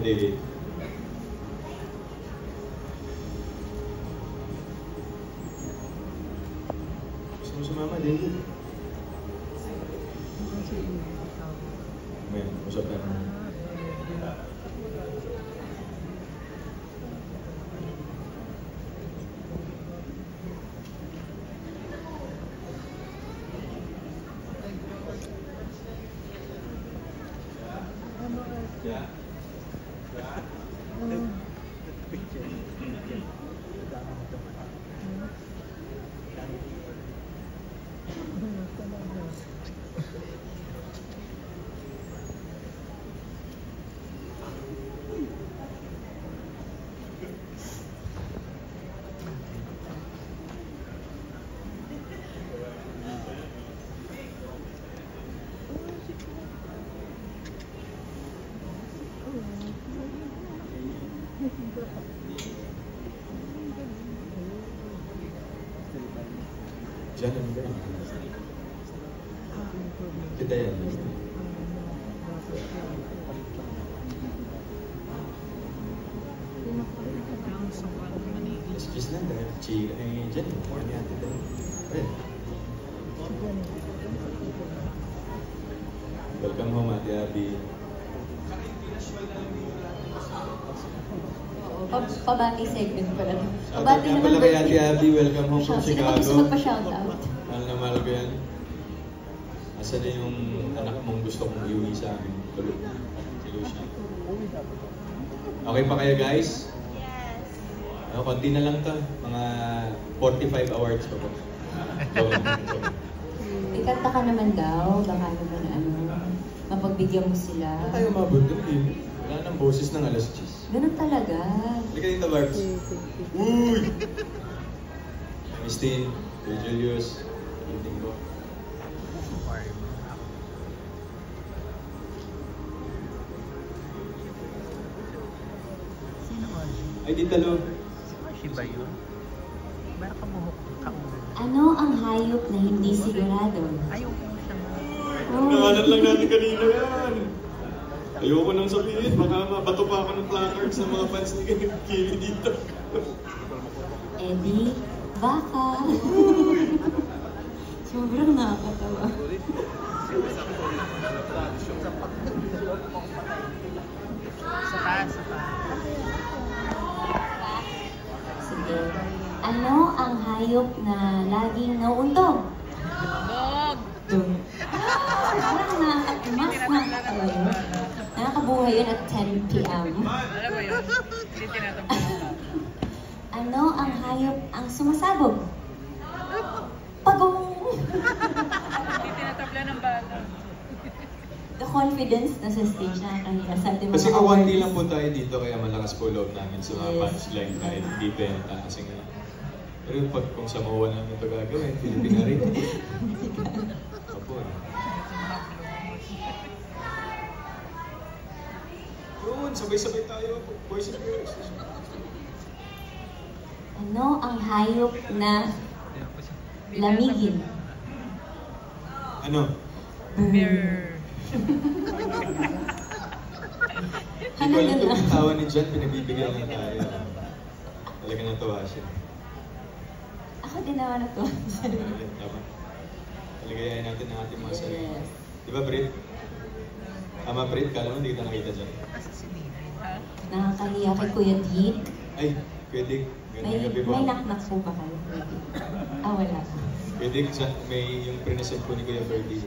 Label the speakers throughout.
Speaker 1: David. Gusto mo sumama, David? Ayan, usap na naman. Diyan ang gano'n. Kita yan. Kiss lang dahil chika eh dyan. Ano yan? Welcome home, Ate Abby.
Speaker 2: Pabati segment pala.
Speaker 1: Shoutout nga pala kay Ate Abby. Welcome home from Chicago.
Speaker 2: Gusto magpa-shoutout.
Speaker 1: Mahal na mahal ko yan. Asan na yung anak mong gusto kong iuwi sa amin? Tulog. Si Lucia. Okay pa kayo guys? Yes. Konti na lang to. Mga 45 awards ko po.
Speaker 2: Ikanta ka naman daw. Baka naman mapagbigyan mo sila.
Speaker 1: Ano tayo mabundok eh? Wala nang boses ng alas 10.
Speaker 2: Ganun talaga.
Speaker 1: Halika dito, Barbs. Uy! Christine, Kuya Julius, evening po. Ay, di talo.
Speaker 3: Si ba yun? Meron ka buhok ka.
Speaker 2: Ano ang hayop na hindi sigurado?
Speaker 3: Ayaw ko siyang...
Speaker 1: Nakalat lang natin kanina yan. Ayoko nang sabihin, baka mabato pa ako ng placards ng mga fans ni Kili dito.
Speaker 2: Eddie, baka. Sobrang nakakatawa.
Speaker 3: Sa taas, sa taas.
Speaker 2: Sige. Ano ang hayop na laging nauuntog?
Speaker 3: Dog!
Speaker 2: Parang nakakatawa yun. Nakakabuhay yun at 10 p.m.
Speaker 3: Alam mo yun? Hindi tinatampan ako.
Speaker 2: Ano ang hayop ang sumasabog? Pagong!
Speaker 3: Hindi tinatabla ng bata.
Speaker 2: The confidence na sa stage na kanina sa ating mga
Speaker 1: Kasi kawanti
Speaker 2: awards.
Speaker 1: lang po tayo dito, kaya malakas po loob namin sa mga punchline kahit hindi benta. Kasi nga, pero kung sa mawa namin ito gagawin, Pilipina rin. Opo. Yun, sabay-sabay tayo, boys and girls.
Speaker 2: Ano ang hayop na lamigin?
Speaker 1: Ano?
Speaker 3: Mirror.
Speaker 1: Hindi ko alam kung yung tawa ni John, pinagbibigyan lang tayo. Talaga natuwa siya.
Speaker 2: Ako din naman ito.
Speaker 1: Tama. Paligayahin natin ang ating mga sarili. Di ba, Brit? Tama, Brit? Kala mo hindi kita nakita dyan.
Speaker 2: Nakakahiya kay Kuya Dick.
Speaker 1: Ay, Kuya Dick. Gandang gabi po.
Speaker 2: May knock-knock po ba kayo, Kuya Dick? Wala.
Speaker 1: Kuya Dick, may yung pre-present po ni Kuya Birdie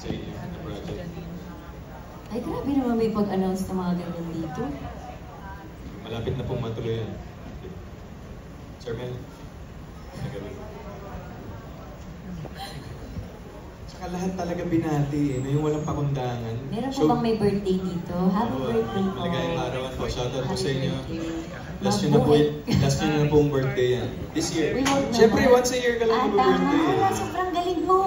Speaker 1: sa inyo na project.
Speaker 2: Ay, grabe naman may pag-announce ng mga ganyan dito.
Speaker 1: Malapit na pong matuloy yan. Sir Mel, nagabi. Tsaka lahat talaga binati na yung walang pakundangan.
Speaker 2: Meron po bang may birthday dito? Happy birthday po.
Speaker 1: Maligayang arawan po. Shoutout po sa
Speaker 2: Happy
Speaker 1: inyo.
Speaker 2: birthday.
Speaker 1: Last nyo na po yung birthday yan. This year.
Speaker 2: We hope
Speaker 1: Siyempre,
Speaker 2: naman.
Speaker 1: once a year ka lang
Speaker 2: Tama.
Speaker 1: mag-birthday.
Speaker 2: Sobrang galing mo.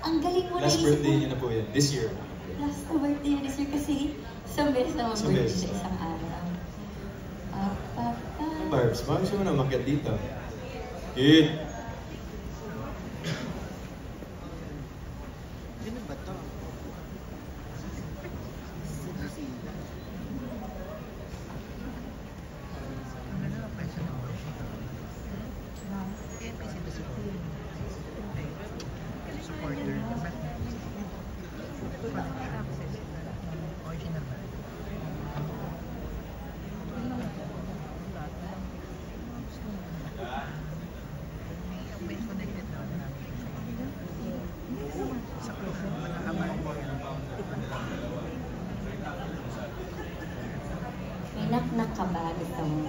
Speaker 2: Ang galing mo na
Speaker 1: Last
Speaker 2: isip
Speaker 1: birthday
Speaker 2: mo.
Speaker 1: niya na po yan. This year.
Speaker 2: Last na birthday niya this year kasi isang beses na
Speaker 1: Isang
Speaker 2: mag-birthday
Speaker 1: beses.
Speaker 2: sa isang araw.
Speaker 1: Barbs, bakit siya mo na umakyat dito? Kid!
Speaker 2: Nak-nak ka ba? Gusto mo?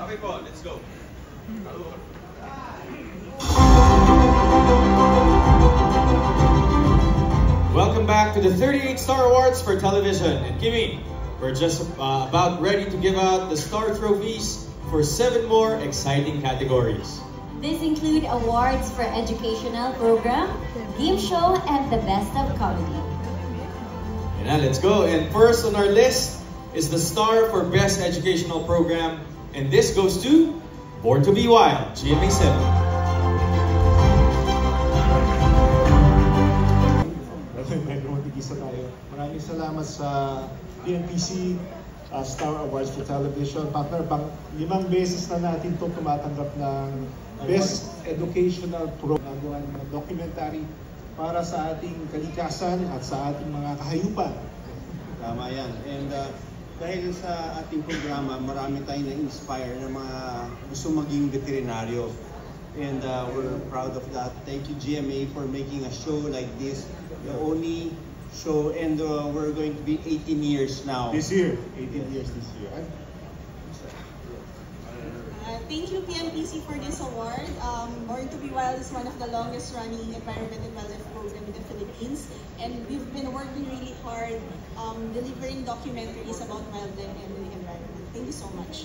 Speaker 1: Okay po, let's go. Welcome back to the 38 Star Awards for Television. And Kimmy, we're just about ready to give out the Star Trophies for 7 more exciting categories.
Speaker 2: These include awards for educational program, game show, and the best of comedy.
Speaker 1: And now let's go. And first on our list is the Star for Best Educational Program. And this goes to Born to Be Wild, GMA 7.
Speaker 4: Maraming salamat sa PNPC Star Awards for Television. Partner, 5 beses na natin ito tumatanggap ng Best Educational Program, ng documentary para sa ating kalikasan at sa ating mga kahayupan.
Speaker 5: Tama yan. And dahil sa ating programa, marami tayong na-inspire ng mga gusto maging veterinaryo. And we're proud of that. Thank you, GMA, for making a show like this. The only show, and we're going to be 18 years now.
Speaker 4: This year, 18 years this year.
Speaker 6: Thank you, PNPC, for this award. Born to Be Wild is one of the longest running environment and wildlife program in the Philippines. And we've been working really hard delivering documentaries about wildlife and the environment. Thank you so much.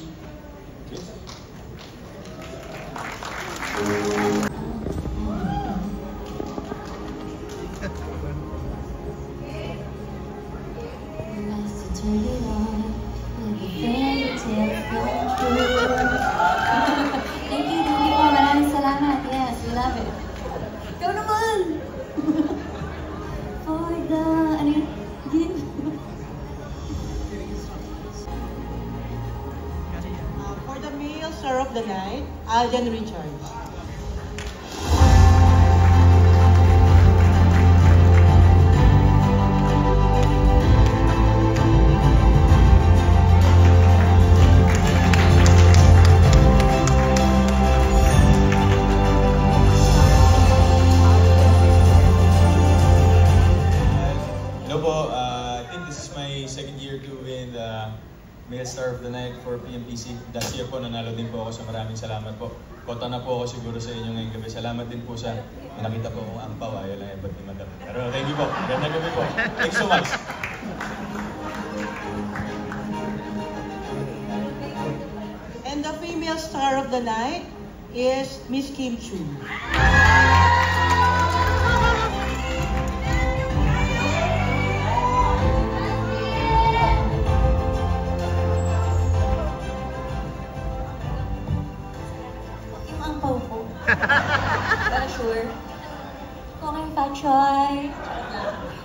Speaker 2: Turn it on, let the fairy tale come true. Thank you po. Maraming salamat. Yes, we love it. Ikaw naman! For the, ano yun?
Speaker 6: For the male star of the night, Alden Richards.
Speaker 1: Male Star of the Night for PNPC. Last year po, nanalo din po ako, so maraming salamat po. Kota na po ako siguro sa inyo ngayong gabi. Salamat din po sa nakita po kong ampaw. Ayaw lang iba't ni Madam. Pero thank you po. Ganda gabi po. Thanks so much.
Speaker 6: And the female star of the night is Miss Kim Chu.
Speaker 2: Para sure. Okay, Pachoy.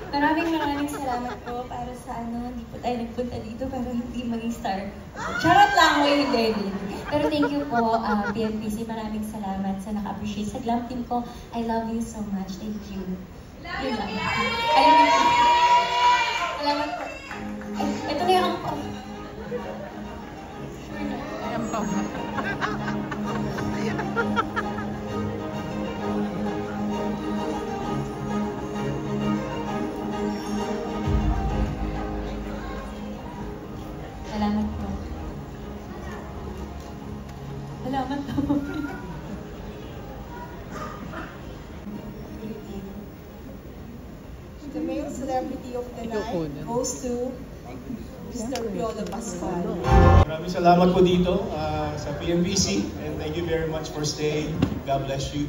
Speaker 2: Maraming salamat po para sa hindi po tayo nagpunta dito para hindi maging star. Charot lang, hindi. Pero thank you po, PNPC. Maraming salamat sa naka-appreciate sa glam team ko. I love you so much. Thank you. Yun lang. I love you. Salamat po. Ay, ito na yung ampaw. Sure na.
Speaker 3: Ay, ampaw.
Speaker 2: Salamat po. Salamat po.
Speaker 6: The male celebrity of the night goes to Mr. Piolo Pascual.
Speaker 4: Maraming salamat po dito sa PNPC, and thank you very much for staying. God bless you.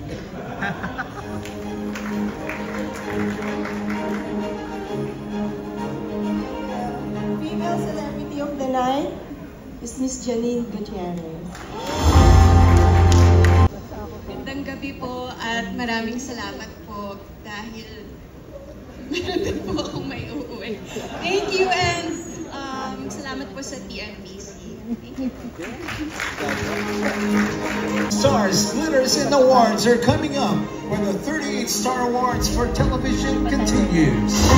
Speaker 6: Female celebrity of the night is Miss Janine Gutierrez.
Speaker 7: Magandang gabi po at maraming salamat po dahil meron din po akong may uuwi. Thank you and salamat po sa TNBC. Thank you.
Speaker 8: Stars, glitters, and awards are coming up when the 38 Star Awards for Television continues.